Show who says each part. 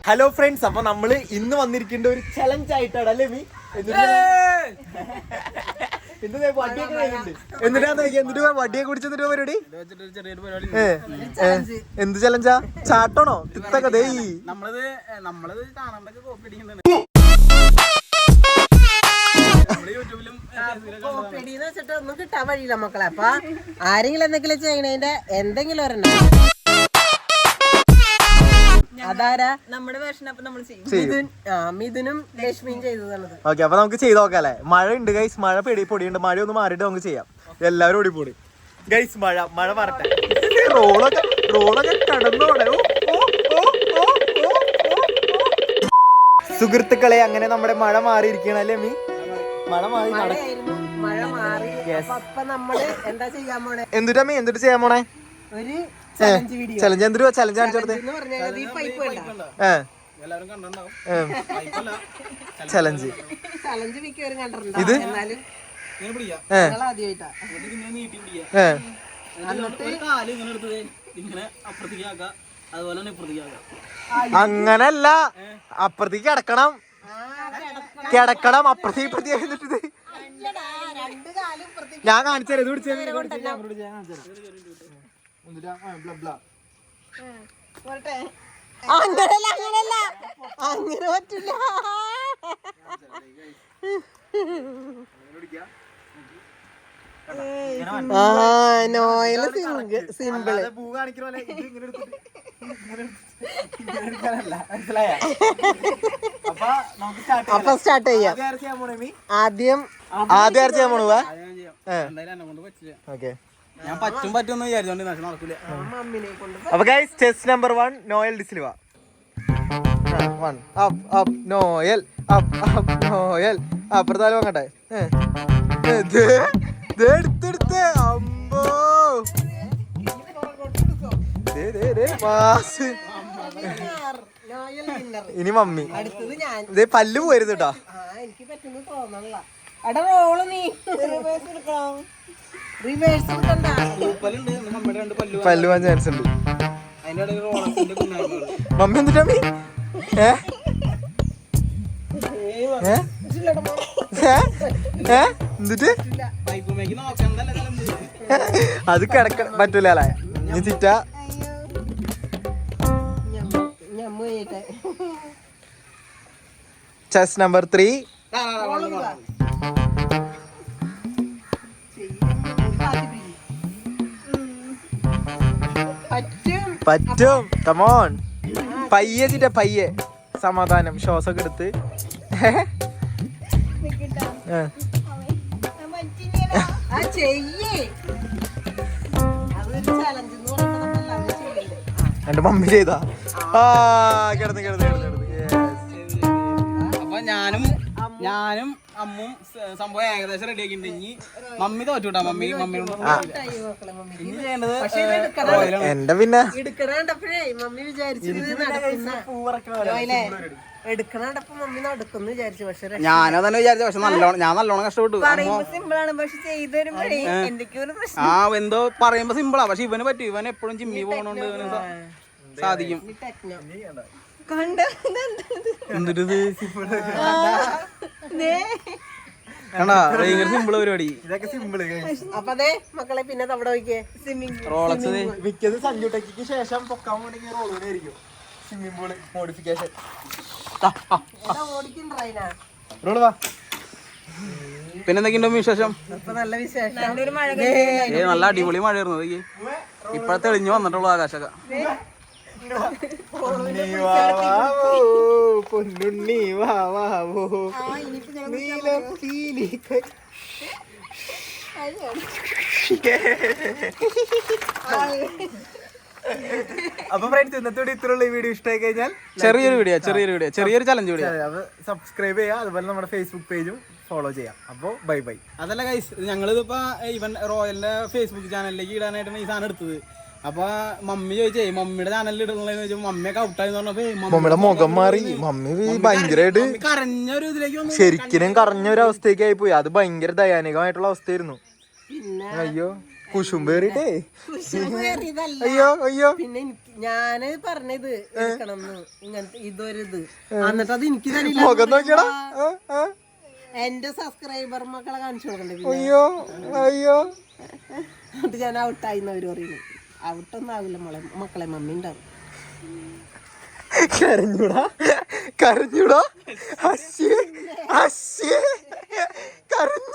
Speaker 1: Hello friends, അപ്പൊ നമ്മള് ഇന്ന് വന്നിരിക്കേണ്ട ഒരു ചലഞ്ച് ആയിട്ടാണ് അല്ലേ മീ? എന്നിട്ട് വടിയെ കുടിച്ചെന്നിട്ട് പരിപാടി എന്ത് ചലഞ്ചാ? ചാട്ടണോ? തിത്തൊക്കെ ദേ
Speaker 2: ഒന്നും കിട്ടാൻ വഴിയില്ല മക്കളെ. അപ്പൊ ആരെങ്കിലും എന്തെങ്കിലും ചെയ്യണതിന്റെ എന്തെങ്കിലും ഒരെണ്ണം അതാരാ നമ്മുടെ വേഷം നമ്മൾ ചെയ്യും. മിഥുനും ലക്ഷ്മിയും ചെയ്തതാണ്.
Speaker 1: ഓക്കെ, അപ്പൊ നമുക്ക് ചെയ്ത് നോക്കാം അല്ലേ? മഴ ഉണ്ട് ഗൈസ്, മഴ പൊടിയുണ്ട്. മഴ ഒന്ന് മാറിയിട്ട് നമുക്ക് ചെയ്യാം. എല്ലാവരും ഓടിപ്പോടി ഗൈസ്. മഴ മാറട്ടെ. റോളൊക്കെ കടന്നോടെ. സുഹൃത്തുക്കളെ, അങ്ങനെ നമ്മുടെ മഴ മാറിയിരിക്കണം അല്ലേ മീ? മഴ മാറി
Speaker 2: നമ്മള് എന്താ ചെയ്യാൻ പോണേ?
Speaker 1: എന്തിട്ടാ മീ? എന്തിട്ട് ചെയ്യാൻ പോണേ?
Speaker 2: ഒരു
Speaker 1: ചലഞ്ച്. എന്തൊരു ചലഞ്ച് കാണിച്ചോടത്തെ? ചലഞ്ച് ഇത് അങ്ങനല്ല, അപ്പുറത്തേക്ക് കിടക്കണം അപ്പുറത്തേക്ക്. ഞാൻ കാണിച്ചു തരാം. ഇത് പിടിച്ച
Speaker 2: അങ്ങനല്ല അങ്ങനെ പറ്റില്ല. നോയില് സിമ്പിള്. അപ്പൊ സ്റ്റാർട്ട് ചെയ്യാം. ആദ്യം
Speaker 1: ചെയ്യാൻ പോണുവാ. ഓക്കെ,
Speaker 3: ഞാൻ പറ്റുമെന്ന് വിചാരിച്ചോണ്ട് നടക്കൂല.
Speaker 1: അപ്പൊ guys, test number 1 Noel D'Silva. 1 അപ്പ് നോയൽ നോയൽ അപ്പുറത്താലും വാങ്ങട്ടെ. എടുത്തെടുത്ത് അമ്പോ ഇനി മമ്മി. ഇതേ പല്ല് പോരുത് കേട്ടോ.
Speaker 2: എനിക്ക് പറ്റുന്ന തോന്നല്ല.
Speaker 1: പല്ല് പോകാൻ ചാൻസ് ഉണ്ട്. മമ്മി എന്തിട്ടാ മീ? എന്നിട്ട് അത് കിടക്ക പറ്റൂല അല്ലേ? നീ ചിറ്റ ചെസ് നമ്പർ 3. പറ്റും. കമോൺ, പയ്യെ ചിറ്റ പയ്യെ. സമാധാനം. ശ്വാസമൊക്കെ എടുത്ത്. എന്റെ മമ്മി ചെയ്താ. കിടന്ന്.
Speaker 3: അപ്പൊ ഞാനും അമ്മും സംഭവം ഏകദേശം റെഡി ആക്കിണ്ട്. ഇനി മമ്മി തോറ്റൂട്ടാ. മമ്മിയോട് ഇനി ചെയ്യേണ്ടത്
Speaker 1: എന്റെ പിന്നെ
Speaker 2: മമ്മി വിചാരിച്ചു എടുക്കണപ്പോ മമ്മി നടക്കുന്നു വിചാരിച്ചു. പക്ഷെ
Speaker 3: ഞാനതന്നെ വിചാരിച്ചു. പക്ഷെ ഞാൻ നല്ലോണം കഷ്ടപ്പെട്ടു. എന്തോ പറയുമ്പോ സിമ്പിളാ, പക്ഷെ ഇവന് പറ്റും. ഇവൻ എപ്പോഴും ജിമ്മി പോകണോണ്ട് ഇവന് സാധിക്കും. ഭയങ്കര സിമ്പിള് പരിപാടി.
Speaker 1: ഇതൊക്കെ സിമ്പിള്.
Speaker 2: അപ്പൊ അതെ മക്കളെ, പിന്നെ അവിടെ നോക്കിയേ
Speaker 3: റോളക്സ്
Speaker 1: മിക്കത് സഞ്ജു ടെക്കിക്ക് ശേഷം പൊക്കാൻ വേണമെങ്കിൽ റോളൂടെ ആയിരിക്കും. Swimming pool modification.
Speaker 3: പിന്നെന്തൊക്കെയുണ്ടോ വിശേഷം?
Speaker 2: നല്ല വിശേഷം.
Speaker 3: നല്ല അടിപൊളി മഴയായിരുന്നു. ഇപ്പഴ തെളിഞ്ഞു വന്നിട്ടുള്ളൂ ആകാശൊക്കെ.
Speaker 1: പൊന്നുണ്ണി വാവോ നീലം പീലി. അപ്പൊ ഫ്രണ്ട്സ്, ഇന്നത്തെ ഇത്രയുള്ള വീഡിയോ ഇഷ്ടമായി കഴിഞ്ഞാൽ
Speaker 3: ചെറിയൊരു ചലഞ്ച് വീഡിയോ
Speaker 1: സബ്സ്ക്രൈബ് ചെയ്യുക. അതുപോലെ നമ്മുടെ ഫേസ്ബുക്ക് പേജും ഫോളോ ചെയ്യാം. അപ്പൊ ബൈ.
Speaker 3: അതല്ല ഗൈസ്, ഞങ്ങളിതിപ്പോ ഇവൻ റോയലിന്റെ ഫേസ്ബുക്ക് ചാനലിലേക്ക് ഇടാനായിട്ടാണ് ഈ സാധനം എടുത്തത്. അപ്പൊ മമ്മി ചോദിച്ചേ മമ്മിയുടെ ചാനലിൽ ഇടണെന്ന് ചോദിച്ചാൽ മമ്മിയൊക്കെ ഔട്ടായെന്ന് പറഞ്ഞപ്പോ
Speaker 1: മമ്മിയുടെ മുഖം മാറി. മമ്മി ഭയങ്കരമായിട്ട്
Speaker 3: കരഞ്ഞൊരു ഇതിലേക്ക്
Speaker 1: ശരിക്കും കറഞ്ഞ ഒരു അവസ്ഥയൊക്കെ ആയി പോയി. അത് ഭയങ്കര ദയാനികമായിട്ടുള്ള അവസ്ഥയായിരുന്നു. അയ്യോ, കുശുമ്പേറിട്ടേ
Speaker 2: കുശുമ്പേറിയതല്ല.
Speaker 1: അയ്യോ അയ്യോ
Speaker 2: പിന്നെ ഞാന് പറഞ്ഞത് എടുക്കണമെന്ന് ഇങ്ങനത്തെ ഇതൊരിത് എന്നിട്ട് അത് എനിക്ക് തരില്ല.
Speaker 1: മുഖം നോക്കിയടാ.
Speaker 2: എന്റെ സബ്സ്ക്രൈബർ മക്കളെ കാണിച്ചു കൊടുക്കണ്ടേ പിന്നെ.
Speaker 1: അയ്യോ അയ്യോ
Speaker 2: അത് ഞാൻ ഔട്ടായിന്നവര് പറയുന്നു. ഔട്ടൊന്നും ആവില്ല മക്കളെ മമ്മി ഉണ്ടാവും.
Speaker 1: കരഞ്ഞൂടാ കരഞ്ഞൂടാ അശ്ശേ അശ്ശേ കരഞ്ഞു.